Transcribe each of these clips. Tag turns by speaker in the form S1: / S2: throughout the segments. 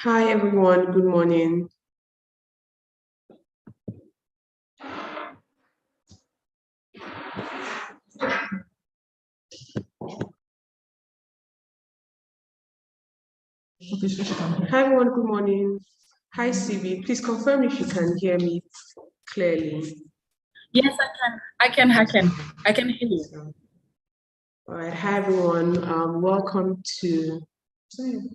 S1: Hi everyone, good morning. Hi everyone, good morning. Hi CB, please confirm if you can hear me clearly.
S2: Yes, I can hear you.
S1: All right, hi everyone. Welcome to the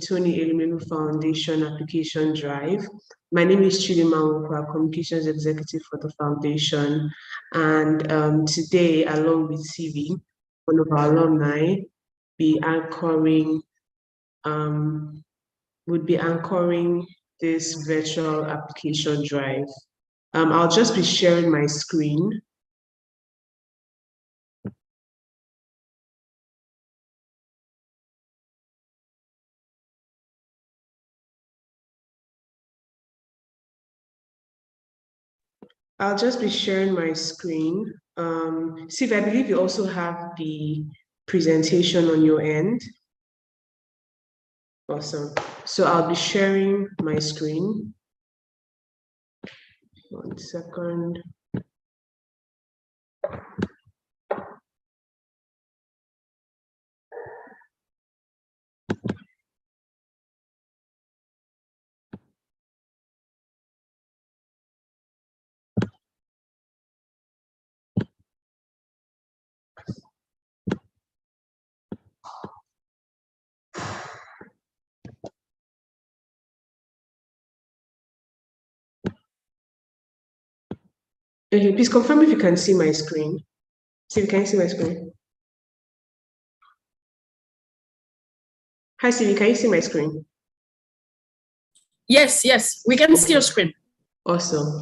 S1: Tony Elumelu Foundation Application Drive. My name is Chidima Nwokwa, Communications Executive for the Foundation. And today, along with CV, one of our alumni, would be anchoring this virtual application drive. I'll just be sharing my screen. I'll just be sharing my screen. Steve, I believe you also have the presentation on your end. Awesome. So I'll be sharing my screen. 1 second. Okay, please confirm if you can see my screen. Steve, can you see my screen? Hi, Steve, can you see my screen?
S2: Yes, we can see your screen.
S1: Awesome.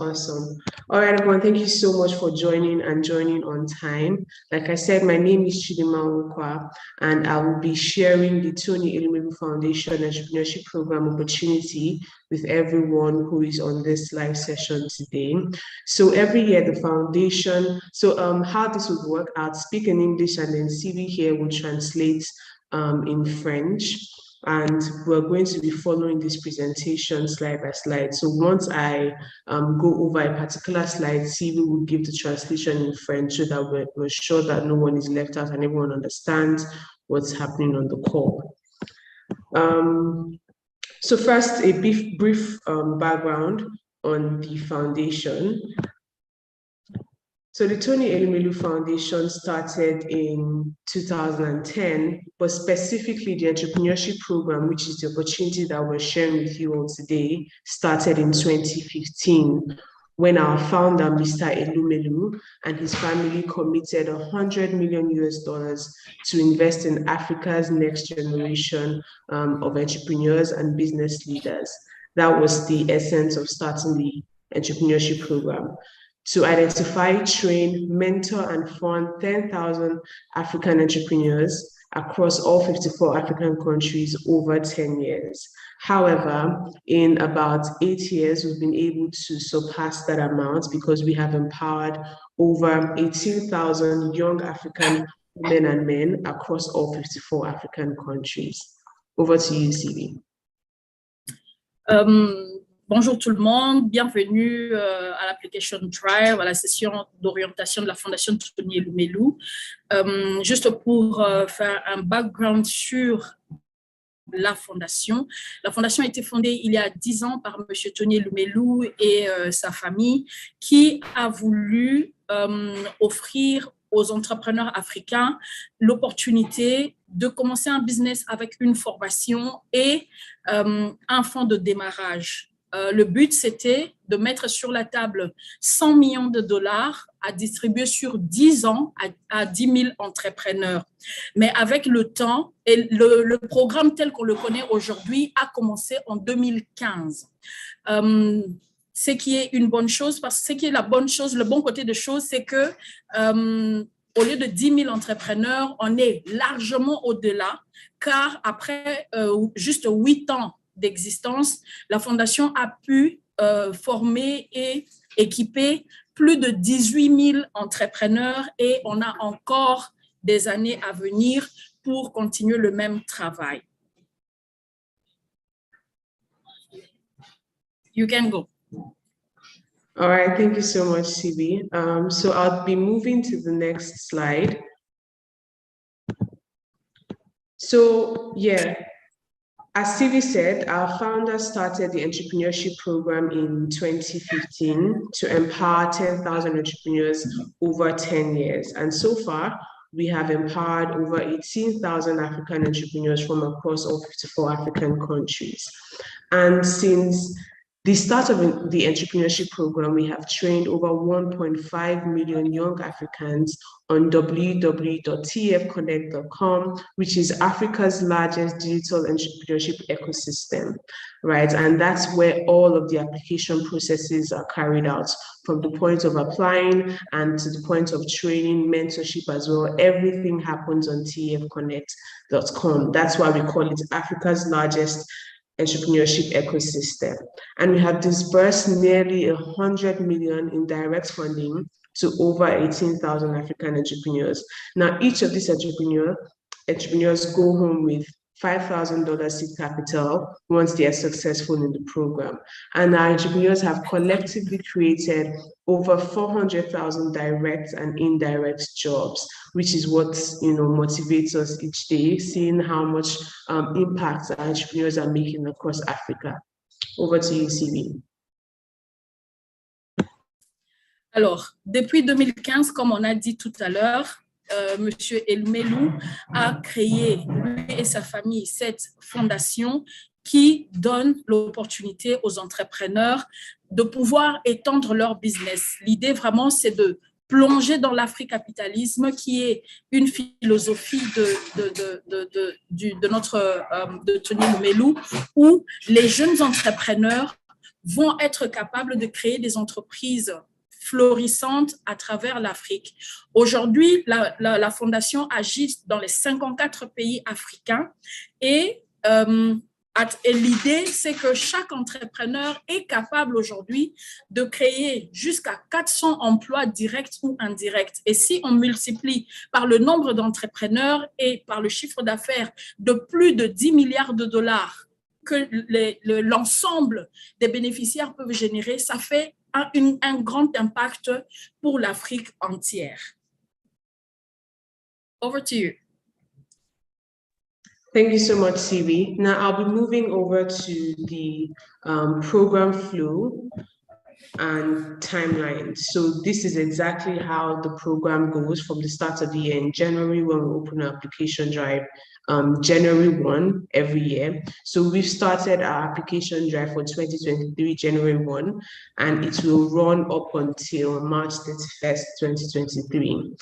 S1: All right, everyone, thank you so much for joining on time. Like I said, my name is Chidima Nwokwa, and I will be sharing the Tony Elumelu Foundation Entrepreneurship Program opportunity with everyone who is on this live session today. So every year, the foundation, how this would work, I'll speak in English and then CV here will translate in French. And we're going to be following this presentation slide by slide. So once I go over a particular slide, CV will give the translation in French so that we're sure that no one is left out and everyone understands what's happening on the call. So first, a brief background on the foundation. So the Tony Elumelu Foundation started in 2010, but specifically the entrepreneurship program, which is the opportunity that we're sharing with you all today, started in 2015 when our founder, Mr. Elumelu, and his family committed $100 million to invest in Africa's next generation of entrepreneurs and business leaders. That was the essence of starting the entrepreneurship program. To identify, train, mentor, and fund 10,000 African entrepreneurs across all 54 African countries over 10 years. However, in about 8 years, we've been able to surpass that amount because we have empowered over 18,000 young African women and men across all 54 African countries. Over to you, CV.
S2: Bonjour tout le monde, bienvenue à l'application Drive, à la session d'orientation de la Fondation Tony Elumelu. Juste pour faire un background sur la Fondation. La Fondation a été fondée il y a 10 ans par M. Tony Elumelu et sa famille qui a voulu offrir aux entrepreneurs africains l'opportunité de commencer un business avec une formation et un fonds de démarrage. Le but, c'était de mettre sur la table 100 millions de dollars à distribuer sur 10 ans à 10 000 entrepreneurs. Mais avec le temps, et le programme tel qu'on le connaît aujourd'hui a commencé en 2015. Ce qui est une bonne chose, parce que ce qui est la bonne chose, le bon côté de choses, c'est que au lieu de 10 000 entrepreneurs, on est largement au-delà, car après juste 8 ans d'existence, la Fondation a pu former et équiper plus de 18 000 entrepreneurs et on a encore des années à venir pour continuer le même travail. You can go.
S1: All right, thank you so much, CB. So I'll be moving to the next slide. So yeah, as CB said, our founder started the entrepreneurship program in 2015 to empower 10,000 entrepreneurs over 10 years. And so far, we have empowered over 18,000 African entrepreneurs from across all 54 African countries. And since the start of the entrepreneurship program, we have trained over 1.5 million young Africans on www.tefconnect.com, which is Africa's largest digital entrepreneurship ecosystem, right? And that's where all of the application processes are carried out, from the point of applying and to the point of training, mentorship as well. Everything happens on tefconnect.com. That's why we call it Africa's largest entrepreneurship ecosystem. And we have disbursed nearly 100 million in direct funding to over 18,000 African entrepreneurs. Now, each of these entrepreneurs go home with $5,000 seed capital once they are successful in the program. And our entrepreneurs have collectively created over 400,000 direct and indirect jobs, which is what motivates us each day, seeing how much impact our entrepreneurs are making across Africa. Over to you, CB.
S2: Alors, depuis 2015, comme on a dit tout à l'heure, Monsieur Elumelou a créé, lui et sa famille, cette fondation qui donne l'opportunité aux entrepreneurs de pouvoir étendre leur business. L'idée vraiment, c'est de plonger dans l'africapitalisme, qui est une philosophie de Tony Lumelou, où les jeunes entrepreneurs vont être capables de créer des entreprises florissantes à travers l'Afrique. Aujourd'hui, la fondation agit dans les 54 pays africains et l'idée, c'est que chaque entrepreneur est capable aujourd'hui de créer jusqu'à 400 emplois directs ou indirects. Et si on multiplie par le nombre d'entrepreneurs et par le chiffre d'affaires de plus de 10 milliards de dollars que l'ensemble des bénéficiaires peuvent générer, ça fait un grand impact pour l'Afrique entière. Over to you.
S1: Thank you so much, CB. Now I'll be moving over to the program flow and timeline. So this is exactly how the program goes from the start of the year. In January, when we open our application drive, January 1 every year. So we've started our application drive for 2023, January 1, and it will run up until March 31st, 2023.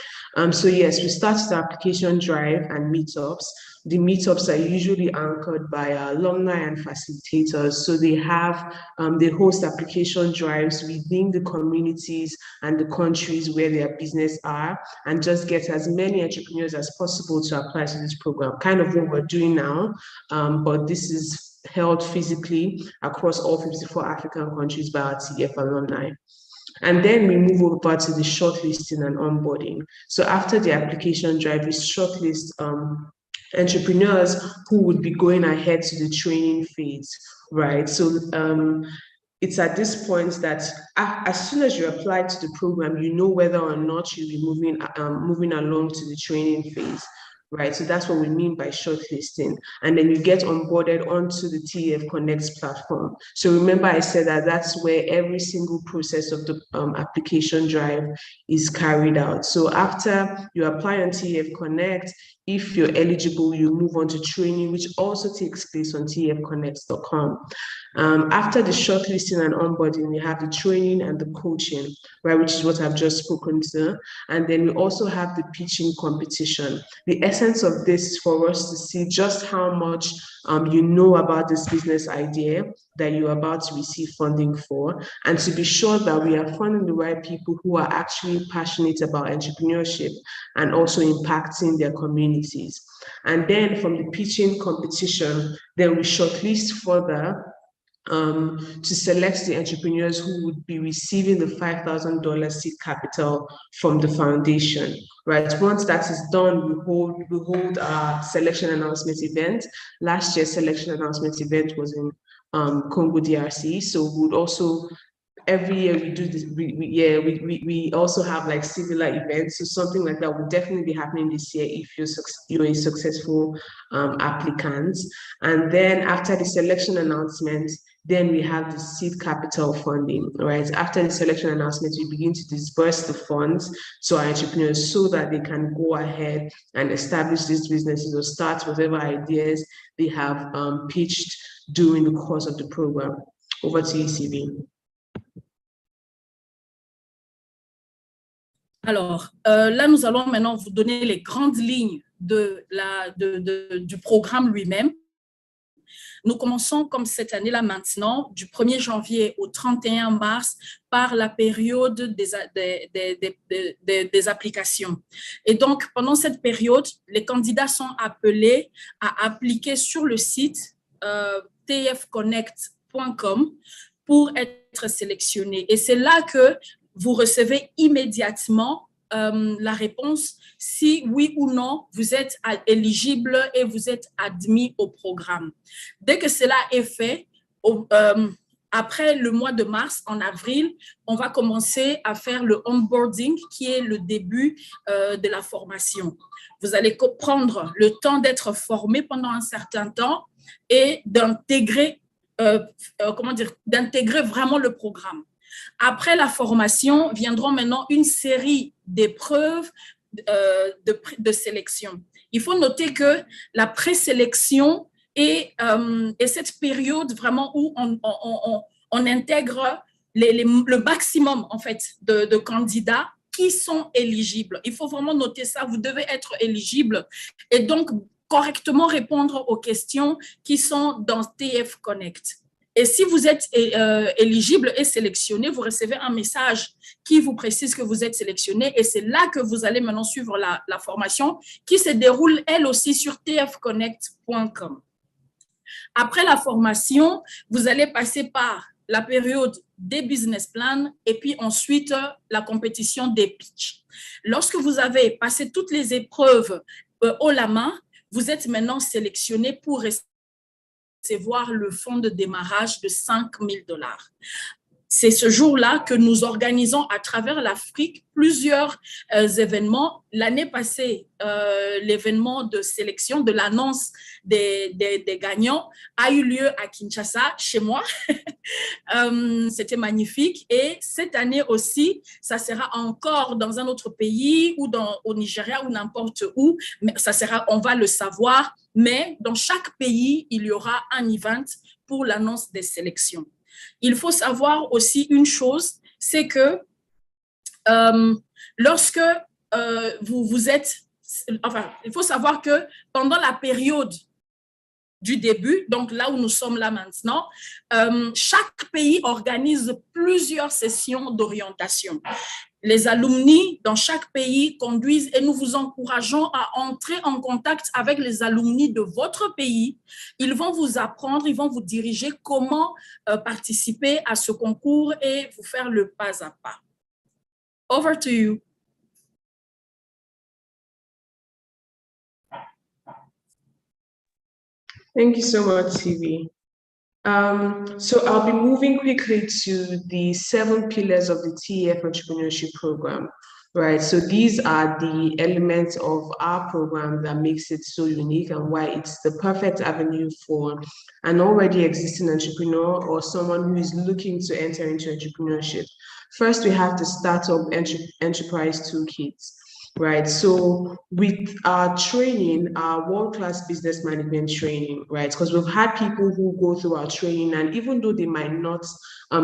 S1: So yes, we started the application drive and meetups. The meetups are usually anchored by alumni and facilitators. So they host application drives within the communities and the countries where their business are, and just get as many entrepreneurs as possible to apply to this program. Kind of what we're doing now, but this is held physically across all 54 African countries by our TEF alumni. And then we move over to the shortlisting and onboarding. So after the application drive, we shortlist entrepreneurs who would be going ahead to the training phase, right? So it's at this point that as soon as you apply to the program, you know whether or not you'll be moving along to the training phase, right? So that's what we mean by shortlisting. And then you get onboarded onto the TEF Connect platform. So remember I said that that's where every single process of the application drive is carried out. So after you apply on TEF Connect, if you're eligible, you move on to training, which also takes place on tefconnect.com. After the shortlisting and onboarding, we have the training and the coaching, right, which is what I've just spoken to. And then we also have the pitching competition. The essence of this is for us to see just how much you know about this business idea that you're about to receive funding for, and to be sure that we are funding the right people who are actually passionate about entrepreneurship and also impacting their communities. And then from the pitching competition, then we shortlist further to select the entrepreneurs who would be receiving the $5,000 seed capital from the foundation, right? Once that is done, we hold our selection announcement event. Last year's selection announcement event was in Congo DRC. So we would also, every year we do this, we also have like similar events. So something like that will definitely be happening this year if you're a successful applicant. And then after the selection announcement, then we have the seed capital funding, right? After the selection announcement, we begin to disburse the funds to our entrepreneurs so that they can go ahead and establish these businesses or start whatever ideas they have pitched during the course of the program. Over to you, CB.
S2: Alors, là, nous allons maintenant vous donner les grandes lignes du programme lui-même. Nous commençons comme cette année-là maintenant, du 1er janvier au 31 mars, par la période des applications. Et donc, pendant cette période, les candidats sont appelés à appliquer sur le site tefconnect.com pour être sélectionnés. Et c'est là que vous recevez immédiatement la réponse si oui ou non vous êtes éligible et vous êtes admis au programme. Dès que cela est fait, après le mois de mars, en avril, on va commencer à faire le onboarding qui est le début de la formation. Vous allez prendre le temps d'être formé pendant un certain temps et d'intégrer vraiment le programme. Après la formation, viendront maintenant une série d'épreuves de sélection. Il faut noter que la présélection est cette période vraiment où on intègre le maximum en fait, de candidats qui sont éligibles. Il faut vraiment noter ça, vous devez être éligible et donc correctement répondre aux questions qui sont dans TF Connect. Et si vous êtes éligible et sélectionné, vous recevez un message qui vous précise que vous êtes sélectionné et c'est là que vous allez maintenant suivre la formation qui se déroule elle aussi sur tfconnect.com. Après la formation, vous allez passer par la période des business plans et puis ensuite la compétition des pitchs. Lorsque vous avez passé toutes les épreuves haut la main, vous êtes maintenant sélectionné pour recevoir le fonds de démarrage de $5 000. C'est ce jour-là que nous organisons à travers l'Afrique plusieurs événements. L'année passée, l'événement de sélection, de l'annonce des gagnants a eu lieu à Kinshasa, chez moi. C'était magnifique. Et cette année aussi, ça sera encore dans un autre pays ou au Nigeria ou n'importe où. Mais on va le savoir. Mais dans chaque pays, il y aura un event pour l'annonce des sélections. Il faut savoir aussi une chose, c'est que lorsque vous êtes... Enfin, il faut savoir que pendant la période du début, donc là où nous sommes là maintenant, chaque pays organise plusieurs sessions d'orientation. Les alumni dans chaque pays conduisent et nous vous encourageons à entrer en contact avec les alumni de votre pays. Ils vont vous apprendre, ils vont vous diriger comment participer à ce concours et vous faire le pas à pas. Over to you.
S1: Thank you so much, CV. So I'll be moving quickly to the 7 pillars of the TEF entrepreneurship program, right? So these are the elements of our program that makes it so unique and why it's the perfect avenue for an already existing entrepreneur or someone who is looking to enter into entrepreneurship. First, we have the Startup Enterprise Toolkits. Right, so with our training, our world-class business management training, right, because we've had people who go through our training and even though they might not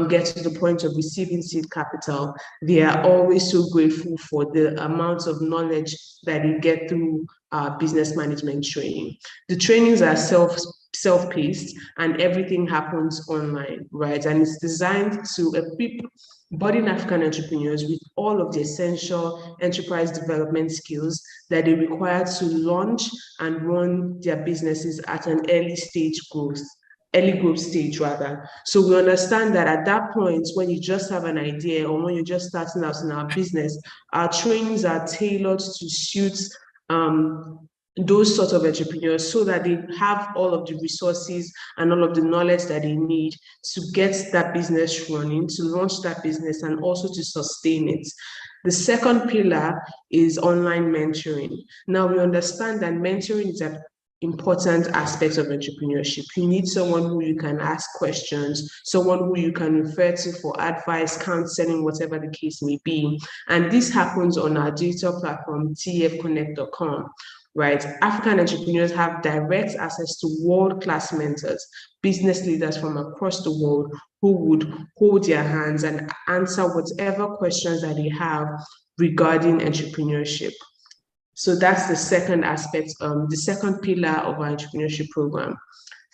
S1: get to the point of receiving seed capital, they are always so grateful for the amount of knowledge that they get through our business management training. The trainings are self-paced and everything happens online, right, and it's designed to equip budding African entrepreneurs with all of the essential enterprise development skills that they require to launch and run their businesses at an early growth stage rather. So we understand that at that point, when you just have an idea or when you're just starting out in our business, our trainings are tailored to suit those sort of entrepreneurs so that they have all of the resources and all of the knowledge that they need to get that business running, to launch that business, and also to sustain it. The second pillar is online mentoring. Now, we understand that mentoring is an important aspect of entrepreneurship. You need someone who you can ask questions, someone who you can refer to for advice, counseling, whatever the case may be. And this happens on our digital platform, tfconnect.com. Right? African entrepreneurs have direct access to world-class mentors, business leaders from across the world who would hold their hands and answer whatever questions that they have regarding entrepreneurship. So that's the second aspect, the second pillar of our entrepreneurship program.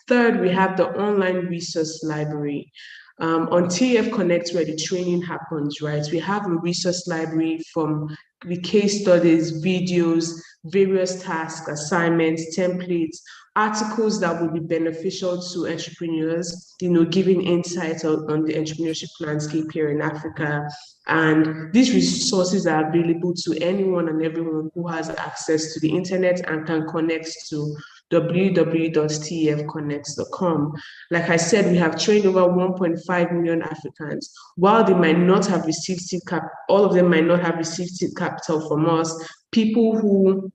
S1: Third, we have the online resource library. On TEF Connect, where the training happens, right, we have a resource library from the case studies, videos, various tasks, assignments, templates, articles that will be beneficial to entrepreneurs, giving insight on the entrepreneurship landscape here in Africa. And these resources are available to anyone and everyone who has access to the internet and can connect to www.tefconnects.com. Like I said, we have trained over 1.5 million Africans. While they might not have received seed capital, all of them might not have received seed capital from us, people who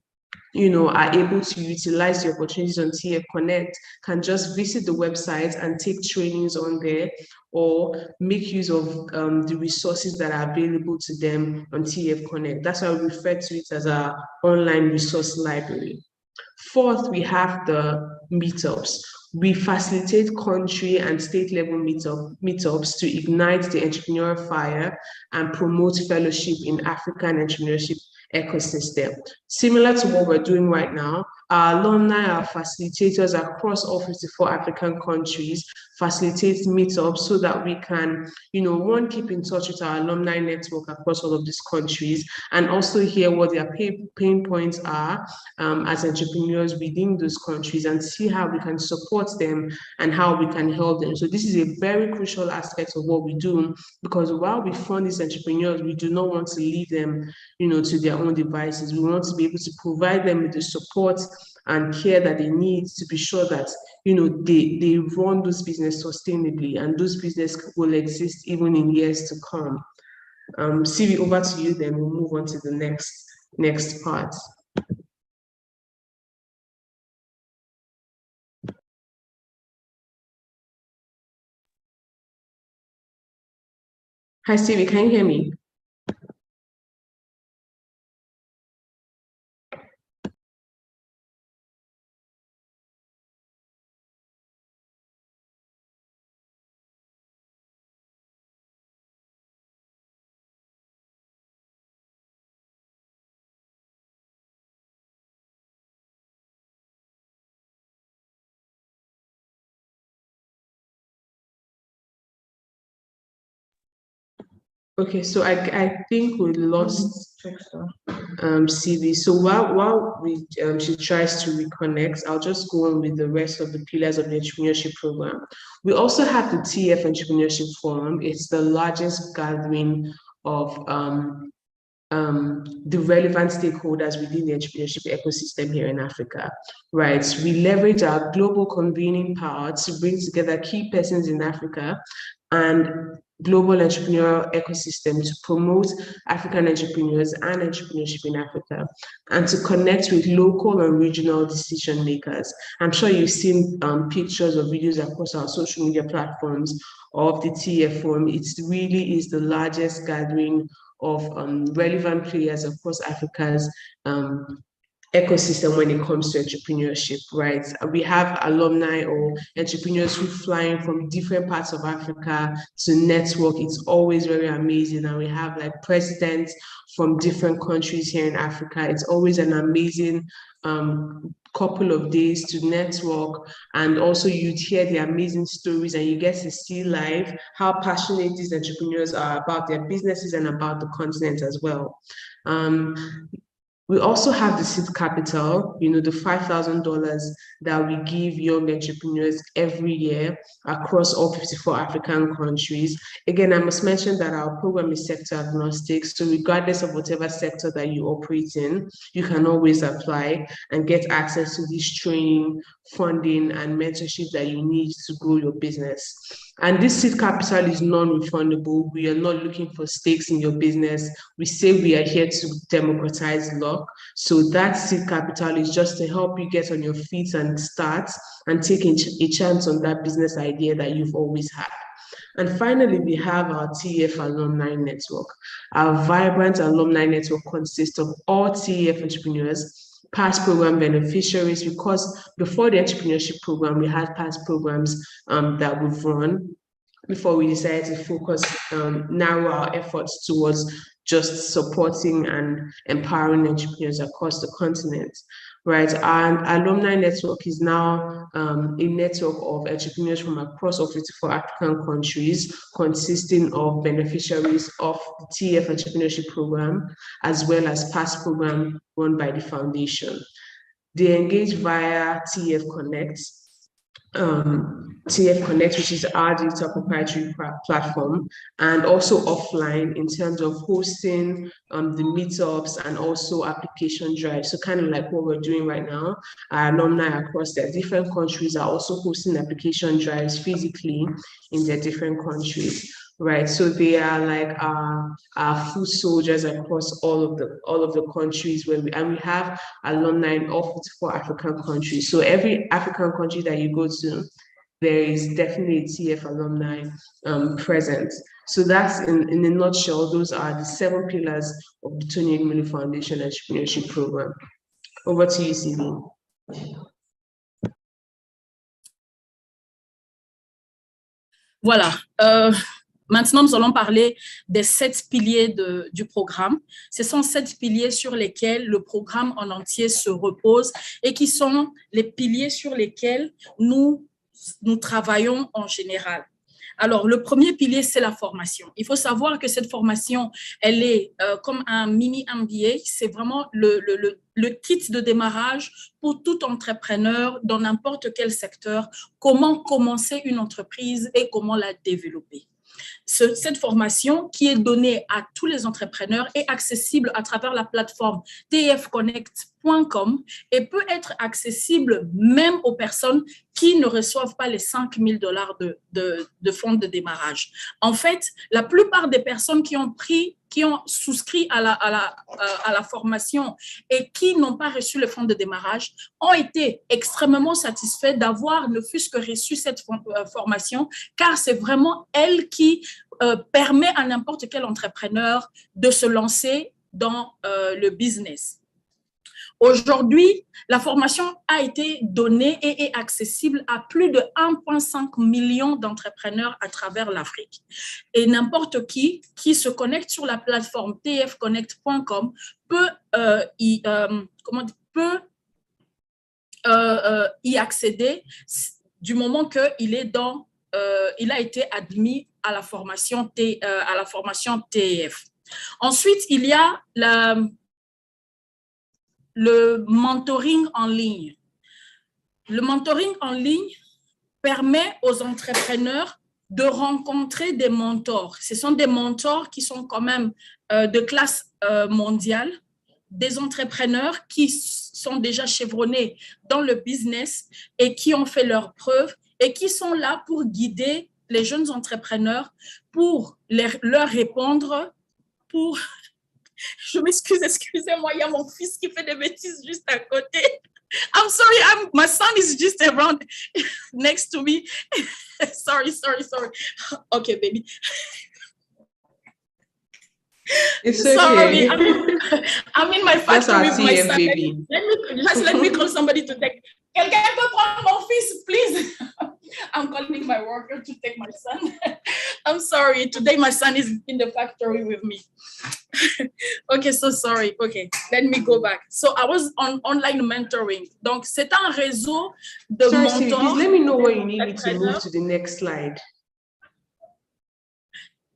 S1: are able to utilize the opportunities on TF Connect can just visit the website and take trainings on there or make use of the resources that are available to them on TF Connect. That's why we refer to it as our online resource library. Fourth, we have the meetups. We facilitate country and state level meetups to ignite the entrepreneurial fire and promote fellowship in African entrepreneurship ecosystem. Similar to what we're doing right now, our alumni, our facilitators across all 54 African countries facilitate meetups so that we can, one, keep in touch with our alumni network across all of these countries and also hear what their pain points are as entrepreneurs within those countries and see how we can support them and how we can help them. So this is a very crucial aspect of what we do, because while we fund these entrepreneurs, we do not want to leave them, to their own devices. We want to be able to provide them with the support and care that they need to be sure that, they run those business sustainably and those business will exist even in years to come. Sivi, over to you, then we'll move on to the next part. Hi, Stevie, can you hear me? Okay, so I think we lost CV. So while she tries to reconnect, I'll just go on with the rest of the pillars of the entrepreneurship program. We also have the TF Entrepreneurship Forum. It's the largest gathering of the relevant stakeholders within the entrepreneurship ecosystem here in Africa, right? We leverage our global convening power to bring together key persons in Africa and global entrepreneurial ecosystem to promote African entrepreneurs and entrepreneurship in Africa, and to connect with local and regional decision makers. I'm sure you've seen pictures or videos across our social media platforms of the TF Forum. It really is the largest gathering of relevant players across Africa's ecosystem when it comes to entrepreneurship, right? We have alumni or entrepreneurs who fly in from different parts of Africa to network. It's always very amazing. And we have like presidents from different countries here in Africa. It's always an amazing couple of days to network, and also you'd hear the amazing stories and you get to see live how passionate these entrepreneurs are about their businesses and about the continent as well. We also have the seed capital, the $5,000 that we give young entrepreneurs every year across all 54 African countries. Again, I must mention that our program is sector agnostic. So regardless of whatever sector that you operate in, you can always apply and get access to this training, funding, and mentorship that you need to grow your business. And this seed capital is non-refundable. We are not looking for stakes in your business. We say we are here to democratize luck. So that seed capital is just to help you get on your feet and start and take a chance on that business idea that you've always had. And finally, we have our TEF alumni network. Our vibrant alumni network consists of all TEF entrepreneurs, past program beneficiaries, because before the entrepreneurship program, we had past programs that we've run before we decided to focus, narrow our efforts towards just supporting and empowering entrepreneurs across the continent, right? Our alumni network is now a network of entrepreneurs from across all 54 African countries, consisting of beneficiaries of the TEF entrepreneurship program, as well as past program run by the foundation. They engage via TEF Connect, which is our digital proprietary platform, and also offline in terms of hosting the meetups and also application drives. So kind of like what we're doing right now, our alumni across their different countries are also hosting application drives physically in their different countries. Right, so they are like our foot soldiers across all of the countries where we have alumni in all 54 African countries. So every African country that you go to, there is definitely a TEF alumni present. So that's in a nutshell, those are the 7 pillars of the Tony Elumelu Foundation Entrepreneurship Program. Over to you, Sylvie.
S2: Voilà. Maintenant, nous allons parler des 7 piliers du programme. Ce sont 7 piliers sur lesquels le programme en entier se repose et qui sont les piliers sur lesquels nous travaillons en général. Alors, le premier pilier, c'est la formation. Il faut savoir que cette formation, elle est comme un mini MBA. C'est vraiment le kit de démarrage pour tout entrepreneur dans n'importe quel secteur. Comment commencer une entreprise et comment la développer. Cette formation qui est donnée à tous les entrepreneurs est accessible à travers la plateforme tfconnect.com et peut être accessible même aux personnes qui ne reçoivent pas les $5 000 de fonds de démarrage. En fait, la plupart des personnes qui ont souscrit à la formation et qui n'ont pas reçu le fonds de démarrage ont été extrêmement satisfaits d'avoir ne fût-ce que reçu cette formation, car c'est vraiment elle qui permet à n'importe quel entrepreneur de se lancer dans le business. Aujourd'hui, la formation a été donnée et est accessible à plus de 1,5 million d'entrepreneurs à travers l'Afrique. Et n'importe qui se connecte sur la plateforme tfconnect.com peut y accéder du moment qu'il est il a été admis à la formation TEF. Ensuite, il y a le mentoring en ligne. Le mentoring en ligne permet aux entrepreneurs de rencontrer des mentors. Ce sont des mentors qui sont quand même de classe mondiale, des entrepreneurs qui sont déjà chevronnés dans le business et qui ont fait leurs preuves et qui sont là pour guider les jeunes entrepreneurs, pour leur répondre, pour... Je m'excuse, excusez-moi, il y a mon fils qui fait des bêtises juste à côté. I'm sorry, my son is just around next to me. sorry. Okay, baby.
S1: It's
S2: sorry,
S1: okay.
S2: I'm in my factory with my son.
S1: Baby.
S2: Let me call somebody to take. Quelqu'un peut prendre mon fils, please. I'm calling my worker to take my son. I'm sorry. Today my son is in the factory with me. Okay, so sorry. Okay, let me go back. So I was on online mentoring. Donc, c'est un réseau de mentors.
S1: Please let me know when you need me to move to the next slide.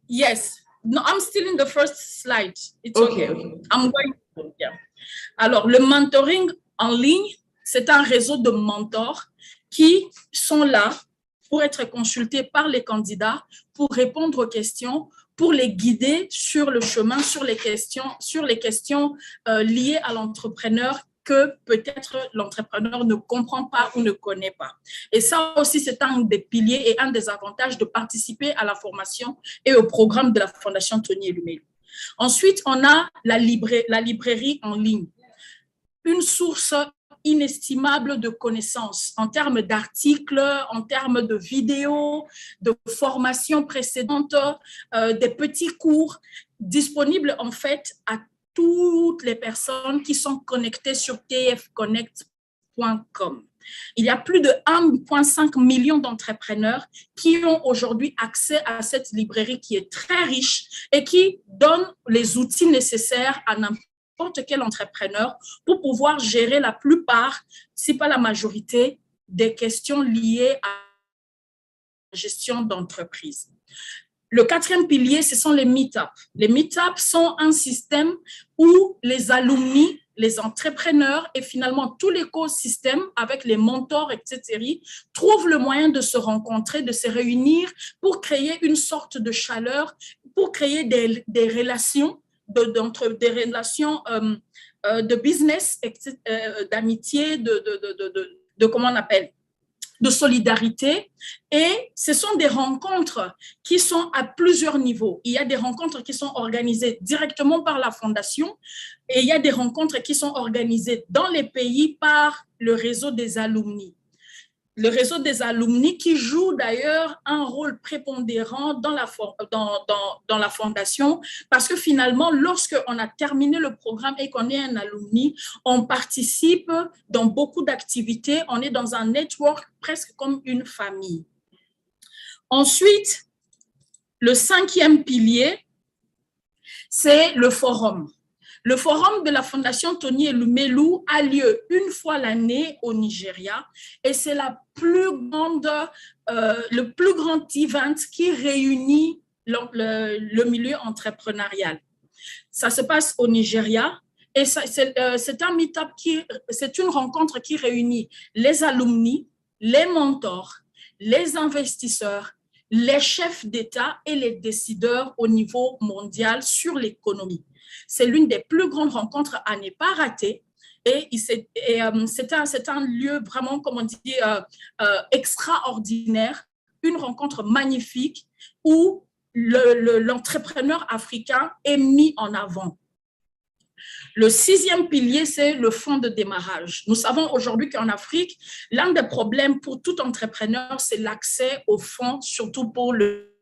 S2: Yes. No, I'm still in the first slide. It's
S1: okay.
S2: I'm going. Yeah. Alors, le mentoring en ligne, c'est un réseau de mentors qui sont là pour être consultés par les candidats, pour répondre aux questions, pour les guider sur le chemin, sur les questions liées à l'entrepreneur que peut-être l'entrepreneur ne comprend pas ou ne connaît pas. Et ça aussi, c'est un des piliers et un des avantages de participer à la formation et au programme de la Fondation Tony Elumelu. Ensuite, on a la librairie en ligne, une source inestimable de connaissances en termes d'articles, en termes de vidéos, de formations précédentes, des petits cours disponibles en fait à toutes les personnes qui sont connectées sur tfconnect.com. Il y a plus de 1,5 million d'entrepreneurs qui ont aujourd'hui accès à cette librairie qui est très riche et qui donne les outils nécessaires à n'importe quel entrepreneur pour pouvoir gérer la plupart, si pas la majorité, des questions liées à la gestion d'entreprise. Le quatrième pilier, ce sont les meet-ups. Les meet-ups sont un système où les alumni, les entrepreneurs et finalement tout l'écosystème avec les mentors, etc., trouvent le moyen de se rencontrer, de se réunir pour créer une sorte de chaleur, pour créer des relations, des relations de business, d'amitié, de comment on appelle, de solidarité. Et ce sont des rencontres qui sont à plusieurs niveaux. Il y a des rencontres qui sont organisées directement par la fondation et il y a des rencontres qui sont organisées dans les pays par le réseau des alumni. Le réseau des alumni qui joue d'ailleurs un rôle prépondérant dans la fondation parce que finalement, lorsqu'on a terminé le programme et qu'on est un alumni, on participe dans beaucoup d'activités, on est dans un network presque comme une famille. Ensuite, le cinquième pilier, c'est le forum. Le forum de la Fondation Tony Elumelu a lieu une fois l'année au Nigeria et c'est le plus grand event qui réunit le milieu entrepreneurial. Ça se passe au Nigeria et c'est un meet-up c'est une rencontre qui réunit les alumni, les mentors, les investisseurs, les chefs d'État et les décideurs au niveau mondial sur l'économie. C'est l'une des plus grandes rencontres à ne pas rater. Et c'est un lieu vraiment, comme on dit, extraordinaire, une rencontre magnifique où l'entrepreneur africain est mis en avant. Le sixième pilier, c'est le fonds de démarrage. Nous savons aujourd'hui qu'en Afrique, l'un des problèmes pour tout entrepreneur, c'est l'accès aux fonds, surtout pour le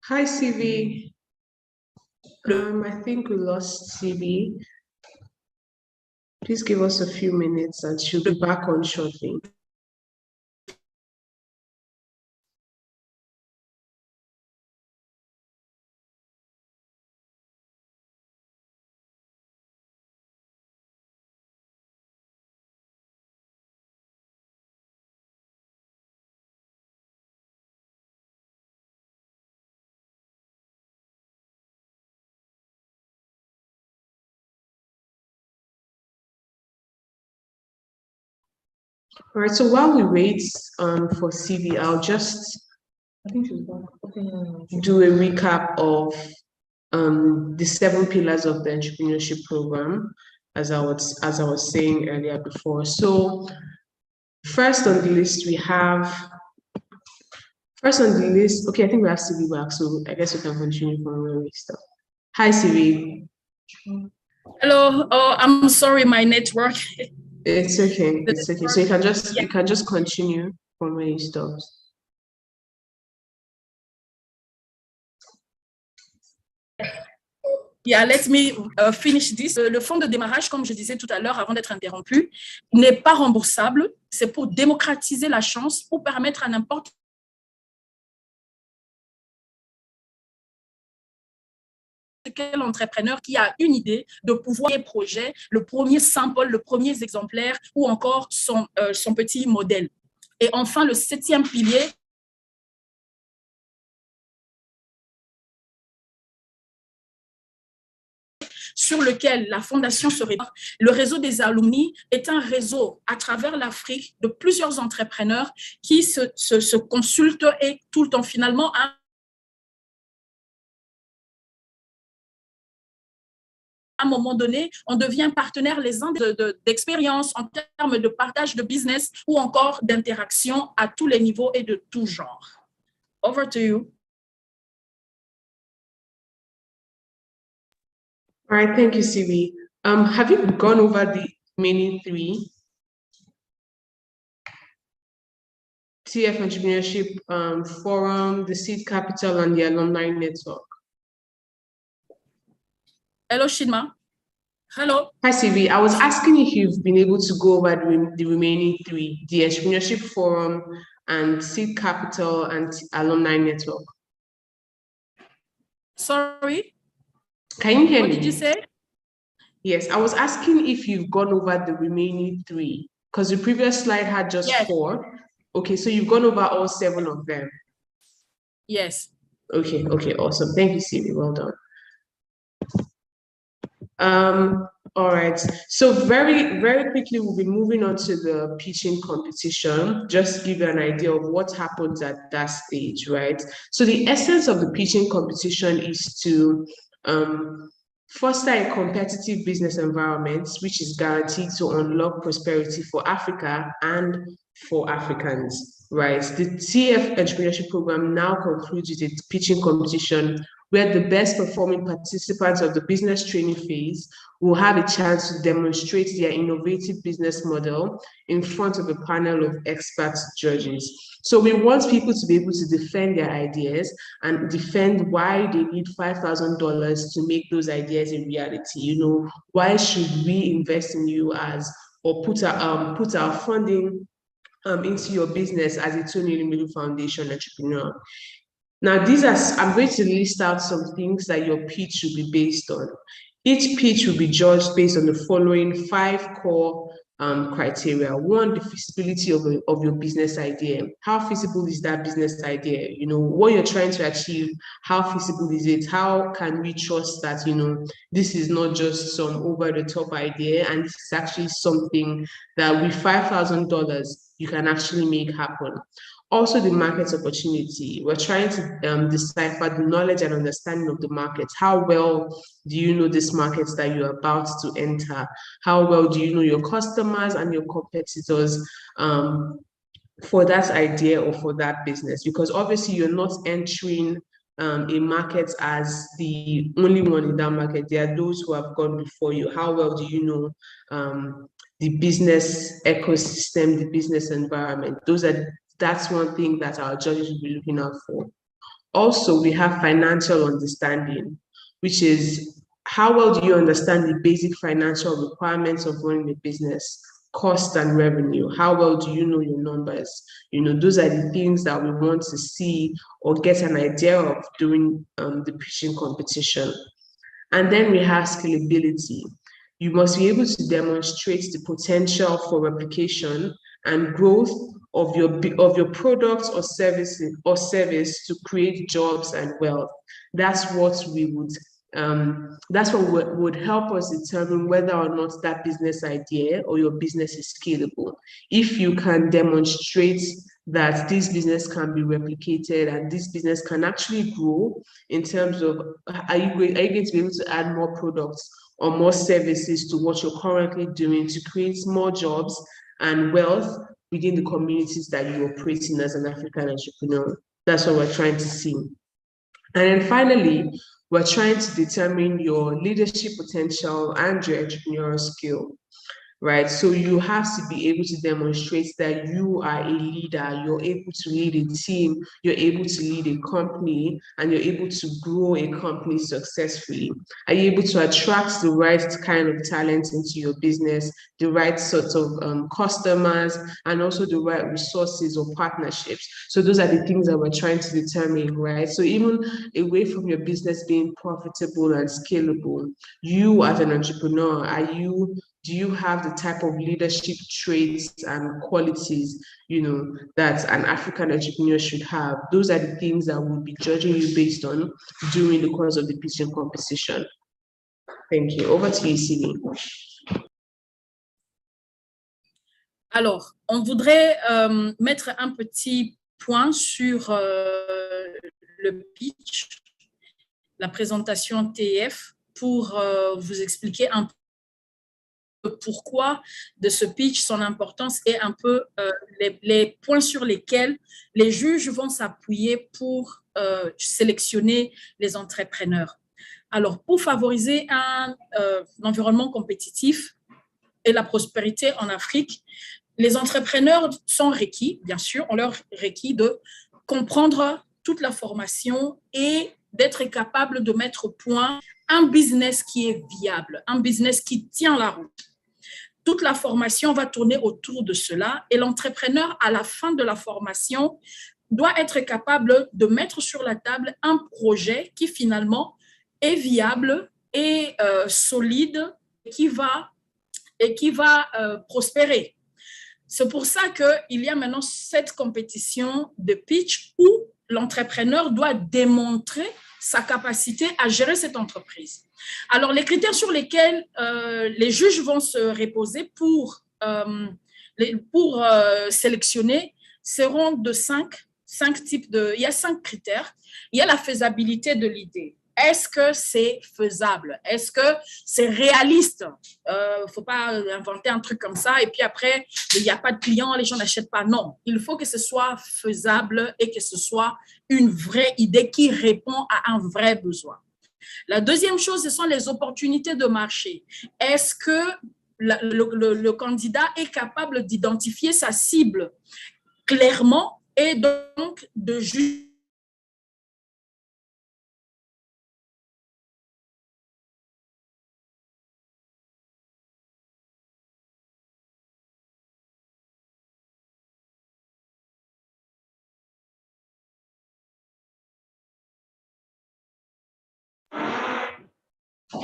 S1: Hi, CV. I think we lost CV. Please give us a few minutes and she'll be back on shortly. All right, so while we wait for CV, I'll just do a recap of the 7 pillars of the entrepreneurship program, as I was saying earlier before. So first on the list, okay, I think we have CV back, so I guess we can continue from where we start. Hi, CV.
S2: Hello, I'm sorry, my network.
S1: It's okay. It's okay. So you can just continue from where you stopped.
S2: Yeah, let me finish this. Le fonds de démarrage, comme je disais tout à l'heure avant d'être interrompu, n'est pas remboursable. C'est pour démocratiser la chance, pour permettre à n'importe quel entrepreneur qui a une idée de pouvoir un projet, le premier sample, le premier exemplaire ou encore son petit modèle. Et enfin, le 7e pilier, sur lequel la fondation se répare. Le réseau des alumni est un réseau à travers l'Afrique de plusieurs entrepreneurs qui se consultent et tout le temps finalement à un moment donné, on devient partenaire les uns d'expérience en termes de partage de business ou encore d'interaction à tous les niveaux et de tout genre. Over to you.
S1: All right, thank you, Sibi. Have you gone over the remaining 3? TEF Entrepreneurship Forum, the Seed Capital, and the Alumni Network.
S2: Hello, Shima. Hello.
S1: Hi, Sibi. I was asking if you've been able to go over the remaining 3, the Entrepreneurship Forum and Seed Capital and Alumni Network.
S2: Sorry?
S1: Can you hear me?
S2: What did you say?
S1: Yes, I was asking if you've gone over the remaining 3, because the previous slide had just 4. Okay, so you've gone over all 7 of them.
S2: Yes.
S1: Okay, awesome. Thank you, Sibi. Well done. All right. So very, very quickly, we'll be moving on to the pitching competition, just to give you an idea of what happens at that stage, right? So the essence of the pitching competition is to foster a competitive business environment, which is guaranteed to unlock prosperity for Africa and for Africans, right? The TEF Entrepreneurship Program now concludes with its pitching competition, where the best performing participants of the business training phase will have a chance to demonstrate their innovative business model in front of a panel of expert judges. So we want people to be able to defend their ideas and defend why they need $5,000 to make those ideas a reality. You know, why should we invest in you or put our funding into your business as a Tony Elumelu Foundation entrepreneur? Now, I'm going to list out some things that your pitch should be based on. Each pitch will be judged based on the following 5 core criteria. 1, the feasibility of your business idea. How feasible is that business idea? You know, what you're trying to achieve, how feasible is it? How can we trust that, you know, this is not just some over-the-top idea, and this is actually something that with $5,000 you can actually make happen. Also, the market opportunity. We're trying to decipher the knowledge and understanding of the market. How well do you know this market that you're about to enter? How well do you know your customers and your competitors for that idea or for that business? Because obviously you're not entering a market as the only one in that market. There are those who have gone before you. How well do you know the business ecosystem, the business environment? That's one thing that our judges will be looking out for. Also, we have financial understanding, which is how well do you understand the basic financial requirements of running a business, cost and revenue? How well do you know your numbers? You know, those are the things that we want to see or get an idea of during the pitching competition. And then we have scalability. You must be able to demonstrate the potential for replication and growth of your products or service to create jobs and wealth. That's what would help us determine whether or not that business idea or your business is scalable. If you can demonstrate that this business can be replicated and this business can actually grow in terms of, are you going to be able to add more products or more services to what you're currently doing to create more jobs and wealth within the communities that you operate in as an African entrepreneur? That's what we're trying to see. And then finally, we're trying to determine your leadership potential and your entrepreneurial skill, right? So you have to be able to demonstrate that you are a leader, you're able to lead a team, you're able to lead a company, and you're able to grow a company successfully. Are you able to attract the right kind of talent into your business, the right sort of customers, and also the right resources or partnerships? So those are the things that we're trying to determine, right? So even away from your business being profitable and scalable, you as an entrepreneur, do you have the type of leadership traits and qualities, that an African entrepreneur should have? Those are the things that we'll be judging you based on during the course of the pitching competition. Thank you. Over to you, Sylvie.
S2: Alors, on voudrait mettre un petit point sur le pitch, la présentation TEF, pour vous expliquer un peu pourquoi de ce pitch, son importance et un peu les points sur lesquels les juges vont s'appuyer pour sélectionner les entrepreneurs. Alors, pour favoriser un environnement compétitif et la prospérité en Afrique, les entrepreneurs sont requis, bien sûr, on leur requis de comprendre toute la formation et d'être capable de mettre au point un business qui est viable, un business qui tient la route. Toute la formation va tourner autour de cela et l'entrepreneur, à la fin de la formation, doit être capable de mettre sur la table un projet qui finalement est viable et solide et qui va prospérer. C'est pour ça qu'il y a maintenant cette compétition de pitch où l'entrepreneur doit démontrer sa capacité à gérer cette entreprise. Alors, les critères sur lesquels les juges vont se reposer pour sélectionner seront de cinq types de... Il y a 5 critères. Il y a la faisabilité de l'idée. Est-ce que c'est faisable? Est-ce que c'est réaliste? Il ne faut pas inventer un truc comme ça et puis après, il n'y a pas de clients, les gens n'achètent pas. Non, il faut que ce soit faisable et que ce soit une vraie idée qui répond à un vrai besoin. La deuxième chose, ce sont les opportunités de marché. Est-ce que le candidat est capable d'identifier sa cible clairement et donc de juger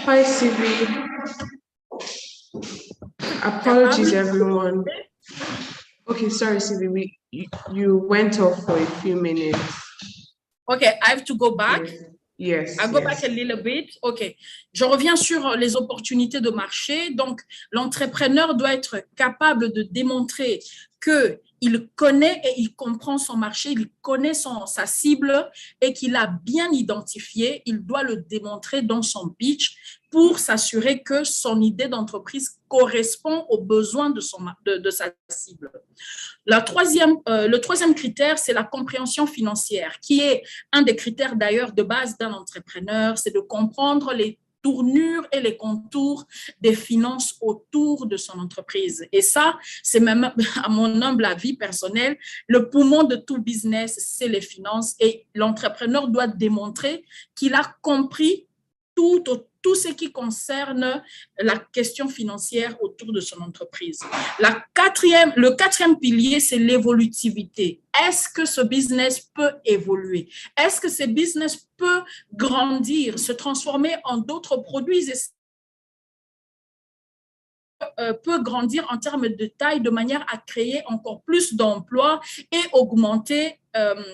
S1: Hi, Sylvie. Apologies, everyone. Okay, sorry, Sylvie. You went off for a few minutes.
S2: Okay, I have to go back.
S1: Yes.
S2: I go back a little bit. OK. Je reviens sur les opportunités de marché. Donc, l'entrepreneur doit être capable de démontrer qu'il connaît et il comprend son marché, il connaît sa cible et qu'il a bien identifié. Il doit le démontrer dans son pitch pour s'assurer que son idée d'entreprise correspond aux besoins de sa cible. Le troisième critère, c'est la compréhension financière, qui est un des critères d'ailleurs de base d'un entrepreneur, c'est de comprendre les tournures et les contours des finances autour de son entreprise. Et ça, c'est même, à mon humble avis personnel, le poumon de tout business, c'est les finances. Et l'entrepreneur doit démontrer qu'il a compris tout ce qui concerne la question financière autour de son entreprise. Le quatrième pilier, c'est l'évolutivité. Est-ce que ce business peut évoluer? Est-ce que ce business peut grandir, se transformer en d'autres produits et peut grandir en termes de taille de manière à créer encore plus d'emplois et augmenter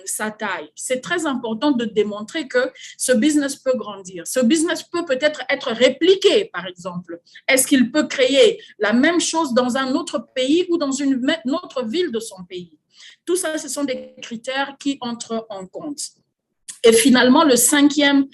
S2: sa taille. C'est très important de démontrer que ce business peut grandir. Ce business peut peut-être être répliqué, par exemple. Est-ce qu'il peut créer la même chose dans un autre pays ou dans une autre ville de son pays? Tout ça, ce sont des critères qui entrent en compte. Et finalement, le cinquième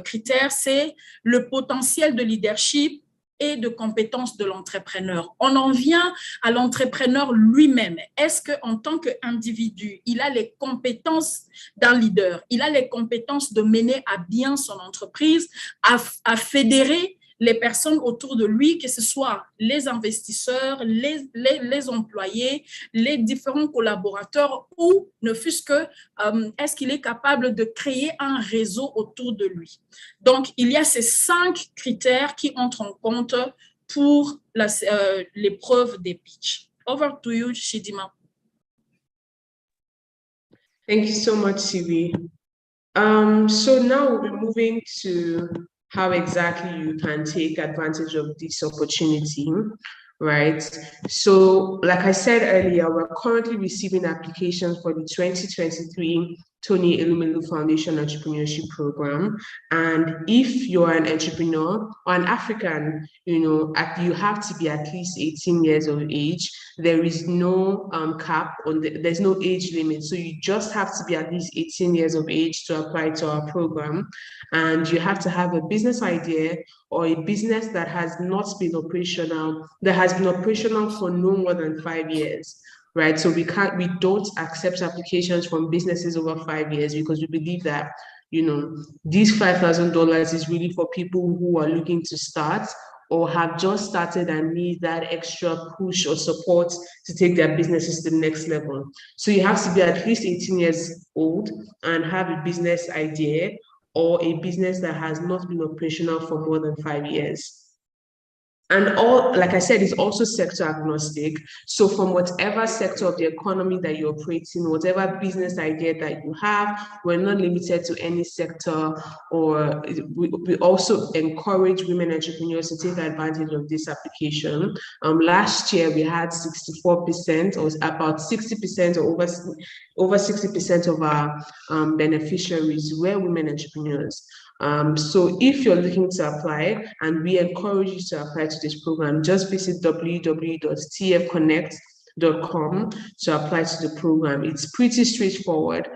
S2: critère, c'est le potentiel de leadership et de compétences de l'entrepreneur. On en vient à l'entrepreneur lui-même. Est-ce qu'en tant qu'individu, il a les compétences d'un leader? Il a les compétences de mener à bien son entreprise, à fédérer les personnes autour de lui, que ce soit les investisseurs, les employés, les différents collaborateurs, ou ne fût-ce que est-ce qu'il est capable de créer un réseau autour de lui. Donc, il y a ces 5 critères qui entrent en compte pour l'épreuve des pitch. Over to you, Chidima.
S1: Thank you so much, Sibi. So now we'll be moving to how exactly you can take advantage of this opportunity, right? So, like I said earlier, we're currently receiving applications for the 2023 Tony Elumelu Foundation Entrepreneurship Program. And if you're an entrepreneur or an African, you have to be at least 18 years of age. There is no cap on there's no age limit. So you just have to be at least 18 years of age to apply to our program. And you have to have a business idea or a business that has not been operational, that has been operational for no more than 5 years. Right. So we don't accept applications from businesses over 5 years because we believe that, this $5,000 is really for people who are looking to start or have just started and need that extra push or support to take their businesses to the next level. So you have to be at least 18 years old and have a business idea or a business that has not been operational for more than 5 years. And like I said, it's also sector agnostic. So from whatever sector of the economy that you operate in, whatever business idea that you have, we're not limited to any sector, or we also encourage women entrepreneurs to take advantage of this application. Last year, we had 64% or about 60% or over 60% of our beneficiaries were women entrepreneurs. So if you're looking to apply, and we encourage you to apply to this program, just visit www.tfconnect.com to apply to the program. It's pretty straightforward.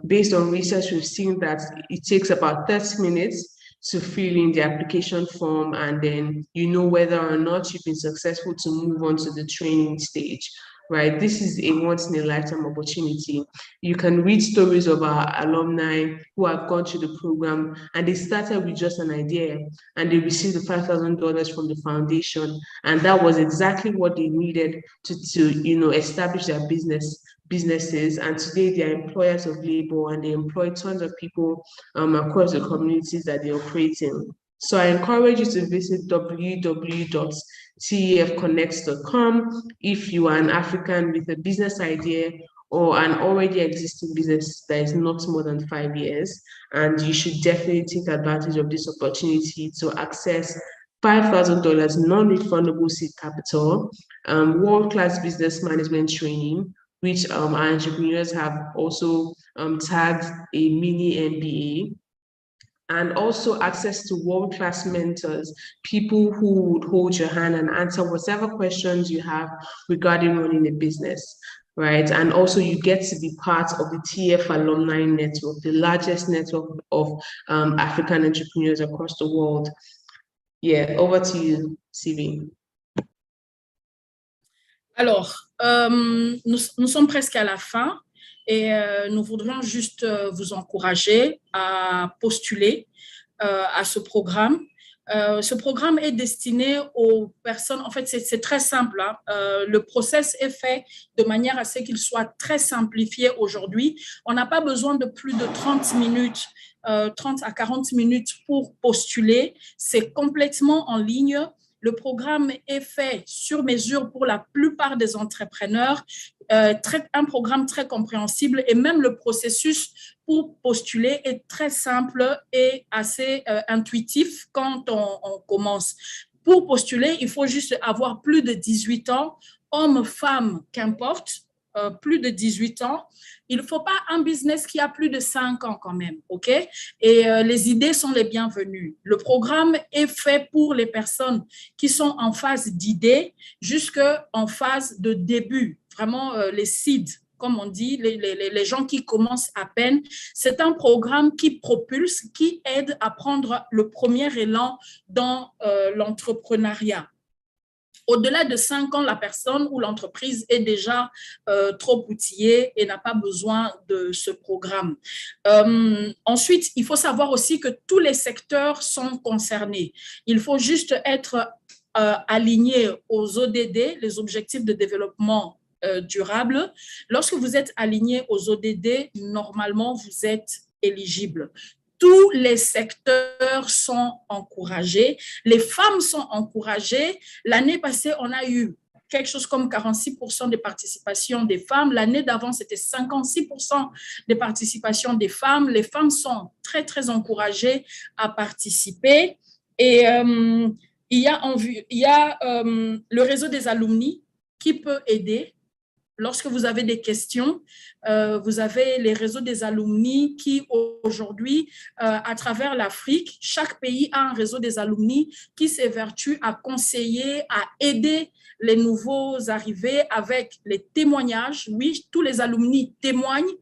S1: Based on research, we've seen that it takes about 30 minutes to fill in the application form, and then whether or not you've been successful to move on to the training stage. Right, this is a once-in-a-lifetime opportunity. You can read stories of our alumni who have gone through the program, and they started with just an idea, and they received the $5,000 from the foundation, and that was exactly what they needed to establish their businesses. And today they are employers of labor, and they employ tons of people across the communities that they operate in. So I encourage you to visit www.tefconnect.com if you are an African with a business idea or an already existing business that is not more than 5 years. And you should definitely take advantage of this opportunity to access $5,000 non-refundable seed capital, world-class business management training, which our entrepreneurs have also tagged a mini MBA, and also access to world-class mentors, people who would hold your hand and answer whatever questions you have regarding running a business, right? And also you get to be part of the TEF alumni network, the largest network of African entrepreneurs across the world. Yeah, over to you, Sibi.
S2: Alors, nous sommes presque à la fin. Et nous voudrions juste vous encourager à postuler à ce programme. Ce programme est destiné aux personnes, en fait, c'est très simple. Hein. Le process est fait de manière à ce qu'il soit très simplifié aujourd'hui. On n'a pas besoin de plus de 30 minutes, 30 à 40 minutes pour postuler. C'est complètement en ligne. Le programme est fait sur mesure pour la plupart des entrepreneurs, un programme très compréhensible, et même le processus pour postuler est très simple et assez intuitif quand on commence. Pour postuler, il faut juste avoir plus de 18 ans, homme, femme, qu'importe, plus de 18 ans. Il ne faut pas un business qui a plus de 5 ans quand même, OK? Et les idées sont les bienvenues. Le programme est fait pour les personnes qui sont en phase d'idée jusqu'en phase de début, vraiment les seeds, comme on dit, les gens qui commencent à peine. C'est un programme qui propulse, qui aide à prendre le premier élan dans l'entrepreneuriat. Au-delà de 5 ans, la personne ou l'entreprise est déjà trop outillée et n'a pas besoin de ce programme. Ensuite, il faut savoir aussi que tous les secteurs sont concernés. Il faut juste être aligné aux ODD, les objectifs de développement durable. Lorsque vous êtes aligné aux ODD, normalement, vous êtes éligible. Tous les secteurs sont encouragés. Les femmes sont encouragées. L'année passée, on a eu quelque chose comme 46% de participation des femmes. L'année d'avant, c'était 56% de participation des femmes. Les femmes sont très, très encouragées à participer. Et il y a le réseau des alumni qui peut aider. Lorsque vous avez des questions, vous avez les réseaux des alumni qui, aujourd'hui, à travers l'Afrique, chaque pays a un réseau des alumni qui s'évertue à conseiller, à aider les nouveaux arrivés avec les témoignages. Oui, tous les alumni témoignent.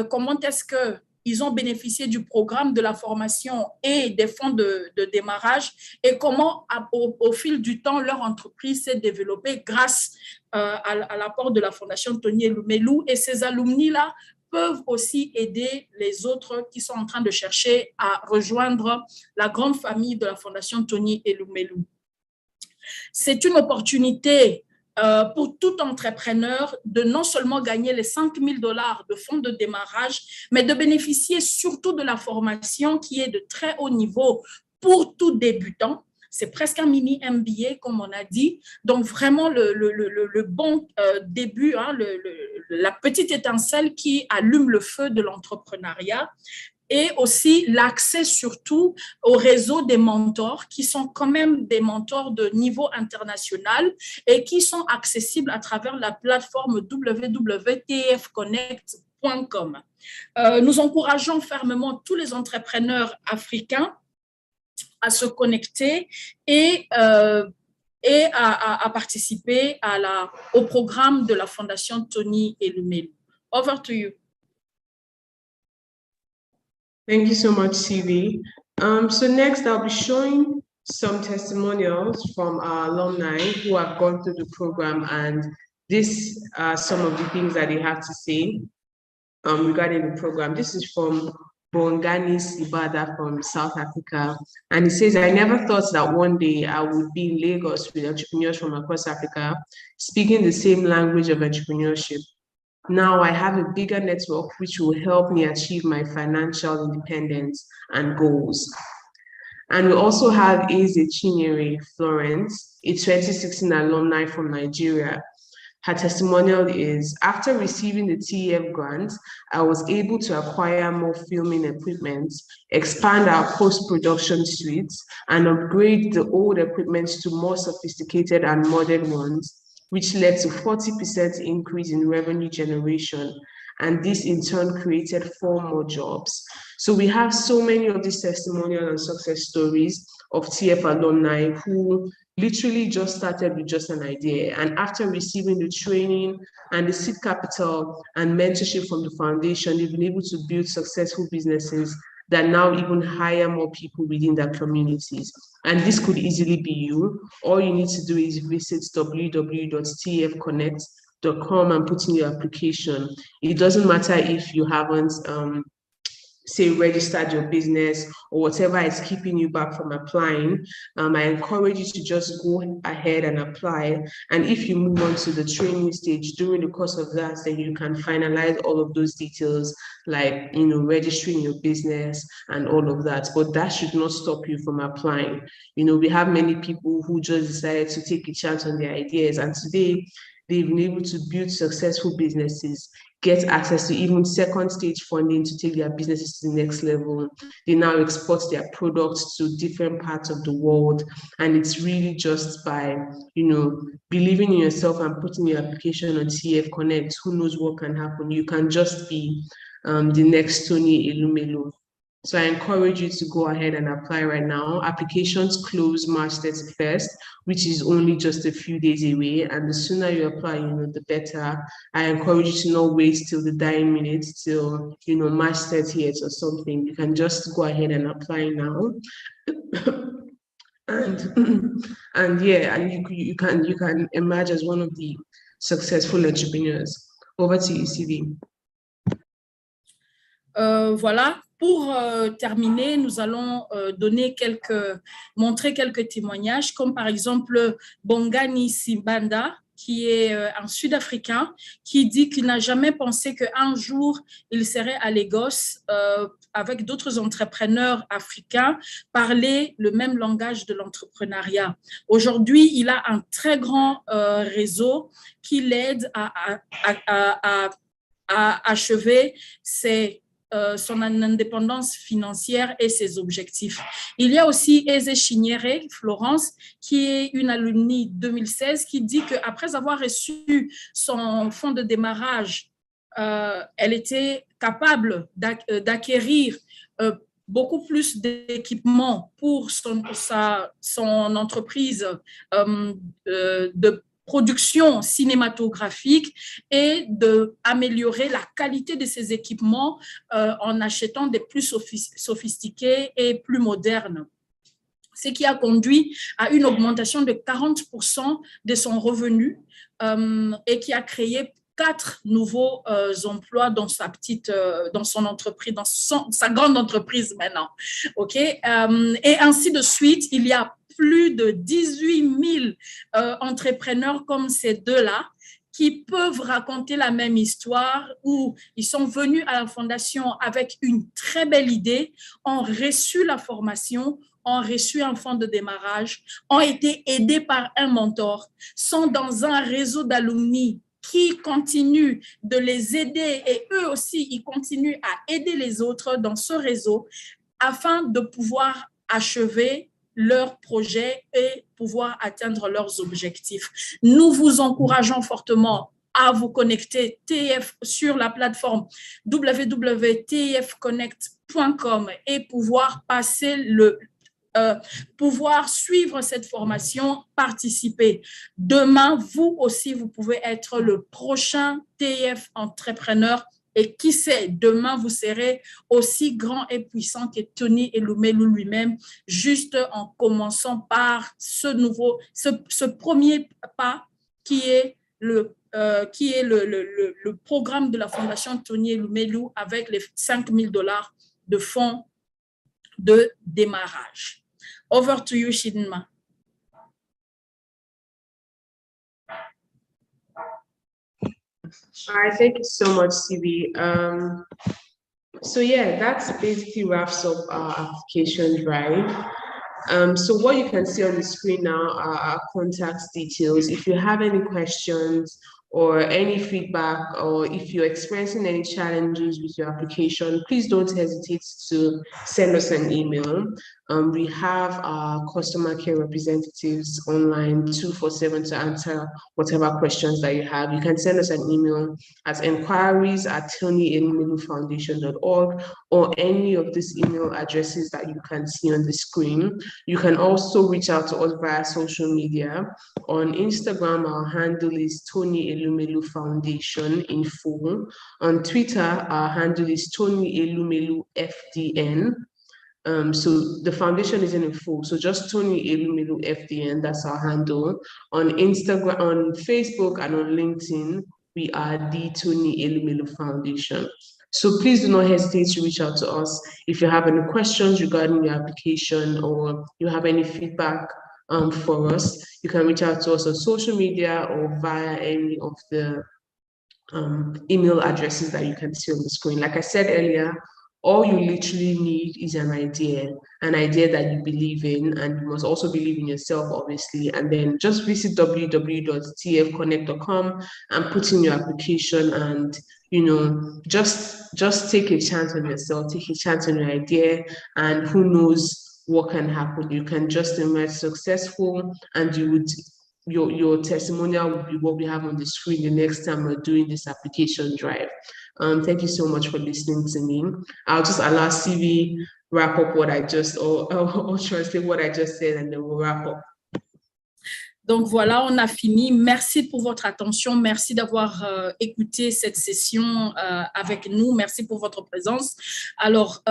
S2: Comment est-ce qu'ils ont bénéficié du programme, de la formation et des fonds de démarrage et comment, au fil du temps, leur entreprise s'est développée grâce à l'apport de la Fondation Tony Elumelou. Et ces alumni-là peuvent aussi aider les autres qui sont en train de chercher à rejoindre la grande famille de la Fondation Tony Elumelou. C'est une opportunité pour tout entrepreneur de non seulement gagner les 5 000 $ de fonds de démarrage, mais de bénéficier surtout de la formation qui est de très haut niveau pour tout débutant. C'est presque un mini MBA, comme on a dit. Donc, vraiment, le bon début, hein, la petite étincelle qui allume le feu de l'entrepreneuriat. Et aussi l'accès surtout au réseau des mentors qui sont quand même des mentors de niveau international et qui sont accessibles à travers la plateforme www.tefconnect.com. Nous encourageons fermement tous les entrepreneurs africains à se connecter et à participer au programme de la Fondation Tony Elumelou. Over to you.
S1: Thank you so much, CV. So next, I'll be showing some testimonials from our alumni who have gone through the program, and these are some of the things that they have to say regarding the program. This is from Bongani Sibada from South Africa, and he says, I never thought that one day I would be in Lagos with entrepreneurs from across Africa, speaking the same language of entrepreneurship. Now I have a bigger network which will help me achieve my financial independence and goals. And we also have Eze Chinyere Florence, a 2016 alumni from Nigeria. Her testimonial is, after receiving the TEF grant, I was able to acquire more filming equipment, expand our post-production suites, and upgrade the old equipment to more sophisticated and modern ones, which led to 40% increase in revenue generation. And this in turn created 4 more jobs. So we have so many of these testimonial and success stories of TEF alumni who literally just started with just an idea. And after receiving the training and the seed capital and mentorship from the foundation, they've been able to build successful businesses that now even hire more people within their communities. And this could easily be you. All you need to do is visit www.tfconnect.com and put in your application. It doesn't matter if you haven't say registered your business or whatever is keeping you back from applying. I encourage you to just go ahead and apply. And if you move on to the training stage during the course of that, then you can finalize all of those details, like, you know, registering your business and all of that. But that should not stop you from applying. You know, we have many people who just decided to take a chance on their ideas, and today they've been able to build successful businesses, get access to even second stage funding to take their businesses to the next level. They now export their products to different parts of the world. And it's really just by, you know, believing in yourself and putting your application on TEF Connect. Who knows what can happen? You can just be the next Tony Elumelu. So I encourage you to go ahead and apply right now. Applications close March 31st, which is only just a few days away. And the sooner you apply, you know, the better. I encourage you to not wait till the dying minute, till, you know, March 30th or something. You can just go ahead and apply now. And and yeah, and you can emerge as one of the successful entrepreneurs. Over to you, CV.
S2: Voilà, pour terminer, nous allons montrer quelques témoignages, comme par exemple Bongani Simbanda, qui est un Sud-Africain, qui dit qu'il n'a jamais pensé qu'un jour, il serait à Lagos avec d'autres entrepreneurs africains, parler le même langage de l'entrepreneuriat. Aujourd'hui, il a un très grand réseau qui l'aide à achever son indépendance financière et ses objectifs. Il y a aussi Eze Chinyere, Florence, qui est une alumni 2016, qui dit qu'après avoir reçu son fonds de démarrage, elle était capable d'acquérir beaucoup plus d'équipements pour son entreprise de production cinématographique et d'améliorer la qualité de ces équipements en achetant des plus sophistiqués et plus modernes. Ce qui a conduit à une augmentation de 40% de son revenu et qui a créé 4 nouveaux emplois dans dans son entreprise, dans sa grande entreprise maintenant. Okay? Et ainsi de suite, il y a plus de 18 000 entrepreneurs comme ces deux-là qui peuvent raconter la même histoire où ils sont venus à la fondation avec une très belle idée, ont reçu la formation, ont reçu un fonds de démarrage, ont été aidés par un mentor, sont dans un réseau d'alumni qui continuent de les aider et eux aussi, ils continuent à aider les autres dans ce réseau afin de pouvoir achever leurs projets et pouvoir atteindre leurs objectifs. Nous vous encourageons fortement à vous connecter TEF sur la plateforme www.tefconnect.com et pouvoir passer pouvoir suivre cette formation, participer. Demain, vous aussi, vous pouvez être le prochain TEF entrepreneur. Et qui sait, demain, vous serez aussi grand et puissant que Tony Elumelu lui-même, juste en commençant par ce premier pas qui est le programme de la Fondation Tony Elumelu avec les $5 000 de fonds de démarrage. Over to you, Chidinma.
S1: All right, thank you so much, CB. So yeah, that's basically wraps up our application drive. So what you can see on the screen now are our contact details. If you have any questions or any feedback, or if you're experiencing any challenges with your application, please don't hesitate to send us an email. We have our customer care representatives online 24/7 to answer whatever questions that you have. You can send us an email at enquiries@tonyelumelu-foundation.org or any of these email addresses that you can see on the screen. You can also reach out to us via social media. On Instagram, our handle is Tony Elumelu Foundation in full. On Twitter, our handle is Tony Elumelu FDN. So the foundation isn't in full. So just Tony Elumelu FDN, that's our handle. On Instagram, on Facebook, and on LinkedIn, we are the Tony Elumelu Foundation. So please do not hesitate to reach out to us if you have any questions regarding your application or you have any feedback for us. You can reach out to us on social media or via any of the email addresses that you can see on the screen. Like I said earlier, all you literally need is an idea that you believe in, and you must also believe in yourself, obviously. And then just visit www.tfconnect.com and put in your application, and just take a chance on yourself, take a chance on your idea, and who knows what can happen. You can just emerge successful, and your testimonial will be what we have on the screen the next time we're doing this application drive. Thank you so much for listening to me. I'll just allow CV wrap up what I just, or translate what I just said, and then we'll wrap up.
S2: Donc voilà, on a fini. Merci pour votre attention. Merci d'avoir écouté cette session avec nous. Merci pour votre présence. Alors,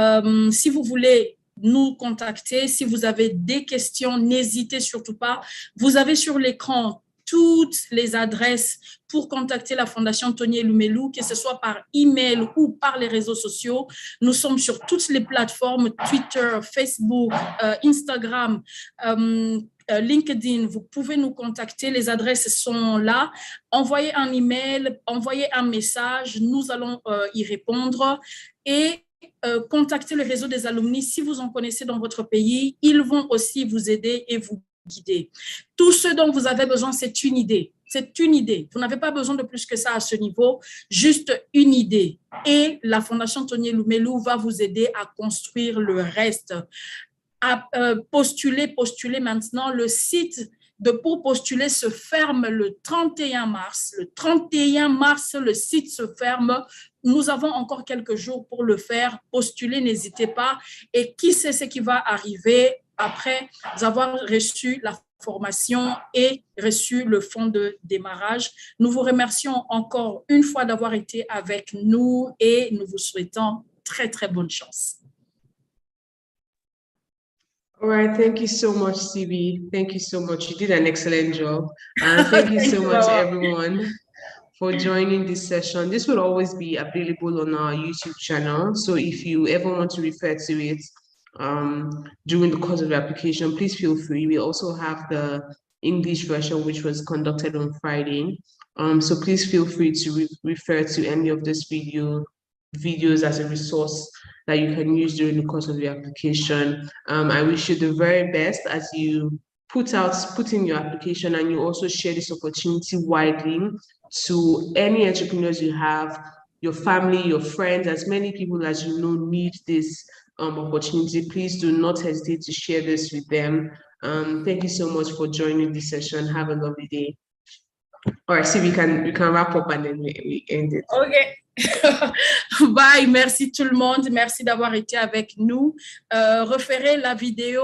S2: si vous voulez nous contacter. Si vous avez des questions, n'hésitez surtout pas. Vous avez sur l'écran toutes les adresses pour contacter la Fondation Tony Elumelu, que ce soit par email ou par les réseaux sociaux. Nous sommes sur toutes les plateformes, Twitter, Facebook, Instagram, LinkedIn. Vous pouvez nous contacter, les adresses sont là. Envoyez un email, envoyez un message, nous allons y répondre. Et contactez le réseau des alumni si vous en connaissez dans votre pays. Ils vont aussi vous aider et vous guider. Tout ce dont vous avez besoin, c'est une idée. C'est une idée. Vous n'avez pas besoin de plus que ça à ce niveau, juste une idée. Et la Fondation Tony Elumelu va vous aider à construire le reste. À postuler maintenant. Le site pour postuler se ferme le 31 mars. Le 31 mars, le site se ferme. Nous avons encore quelques jours pour le faire. Postuler, n'hésitez pas. Et qui sait ce qui va arriver après avoir reçu la formation et reçu le fonds de démarrage. Nous vous remercions encore une fois d'avoir été avec nous et nous vous souhaitons très, très bonne chance.
S1: All right, thank you so much, CB. Thank you so much. You did an excellent job. Thank you so much, everyone, for joining this session. This will always be available on our YouTube channel. So if you ever want to refer to it during the course of the application, please feel free. We also have the English version, which was conducted on Friday. So please feel free to refer to any of these videos as a resource that you can use during the course of the application. I wish you the very best as you put in your application, and you also share this opportunity widely to any entrepreneurs you have, your family, your friends, as many people as you know need this opportunity. Please do not hesitate to share this with them. Thank you so much for joining this session. Have a lovely day. All right, see, we can wrap up and then we end it.
S2: Okay. Bye, merci tout le monde, merci d'avoir été avec nous. Référez la vidéo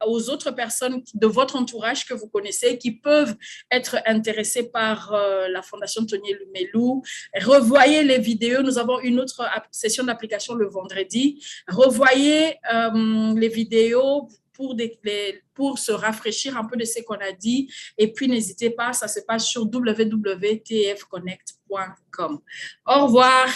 S2: aux autres personnes de votre entourage que vous connaissez qui peuvent être intéressées par la Fondation Tony Elumelu. Revoyez les vidéos, nous avons une autre session d'application le vendredi. Revoyez les vidéos pour se rafraîchir un peu de ce qu'on a dit. Et puis, n'hésitez pas, ça se passe sur www.tfconnect.com. Au revoir.